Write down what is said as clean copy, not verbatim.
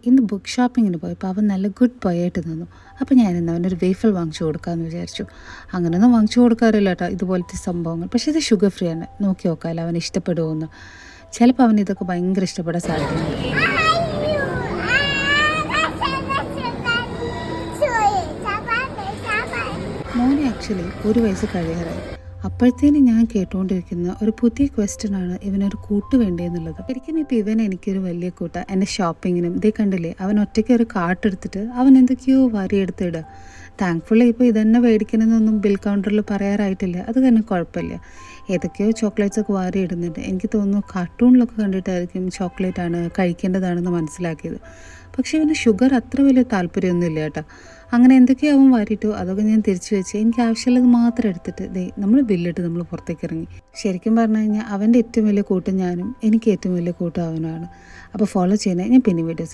ഇന്ന് ബുക്ക് ഷോപ്പിങ്ങിന് പോയപ്പോൾ അവൻ നല്ല ഗുഡ് ബോയ് ആയിട്ട് നിന്നു. അപ്പോൾ ഞാനിന്ന് അവനൊരു വേഫൽ വാങ്ങിച്ചു കൊടുക്കാമെന്ന് വിചാരിച്ചു. അങ്ങനെയൊന്നും വാങ്ങിച്ചു കൊടുക്കാറില്ല കേട്ടോ ഇതുപോലത്തെ സംഭവങ്ങൾ. പക്ഷേ ഇത് ഷുഗർ ഫ്രീ ആണ്. നോക്കി നോക്കാമല്ലോ അവൻ ഇഷ്ടപ്പെടുമോയെന്ന്. ചിലപ്പോൾ അവൻ ഇതൊക്കെ ഭയങ്കര ഇഷ്ടപ്പെടാൻ സാധ്യതയുണ്ട്. മോനെ ആക്ച്വലി 1 വയസ്സ് കഴിയാറായി. അപ്പോഴത്തേന് ഞാൻ കേട്ടുകൊണ്ടിരിക്കുന്ന ഒരു പുതിയ ക്വസ്റ്റ്യൻ ആണ് ഇവനൊരു കൂട്ട് വേണ്ടിയെന്നുള്ളത്. ശരിക്കും ഇപ്പോൾ ഇവൻ എനിക്കൊരു വലിയ കൂട്ട. എൻ്റെ ഷോപ്പിങ്ങിനും ഇതേ കണ്ടില്ലേ, അവൻ ഒറ്റയ്ക്ക് ഒരു കാർട്ട് എടുത്തിട്ട് അവൻ എന്തൊക്കെയോ വാരിയെടുത്തിടുക. താങ്ക്ഫുള്ളി ഇപ്പോൾ ഇതന്നെ മേടിക്കണമെന്നൊന്നും ബിൽ കൗണ്ടറിൽ പറയാറായിട്ടില്ല. അത് തന്നെ കുഴപ്പമില്ല. ഏതൊക്കെയോ ചോക്ലേറ്റ്സൊക്കെ വാരി ഇടുന്നുണ്ട്. എനിക്ക് തോന്നുന്നു കാർട്ടൂണിലൊക്കെ കണ്ടിട്ടായിരിക്കും ചോക്ലേറ്റാണ് കഴിക്കേണ്ടതാണെന്ന് മനസ്സിലാക്കിയത്. പക്ഷേ ഇവന് ഷുഗർ അത്ര വലിയ താല്പര്യമൊന്നുമില്ല കേട്ടോ. അങ്ങനെ എന്തൊക്കെയോ അവൻ വാരിയിട്ടു. അതൊക്കെ ഞാൻ തിരിച്ചു വെച്ച് എനിക്ക് ആവശ്യമുള്ളത് മാത്രം എടുത്തിട്ട് നമ്മൾ ബില്ലിട്ട് നമ്മൾ പുറത്തേക്ക് ഇറങ്ങി. ശരിക്കും പറഞ്ഞു കഴിഞ്ഞാൽ അവൻ്റെ ഏറ്റവും വലിയ കൂട്ടും ഞാനും, എനിക്ക് ഏറ്റവും വലിയ കൂട്ടും അവനാണ്. അപ്പോൾ ഫോളോ ചെയ്യണേ. ഞാൻ പിന്നെ വീഡിയോസ്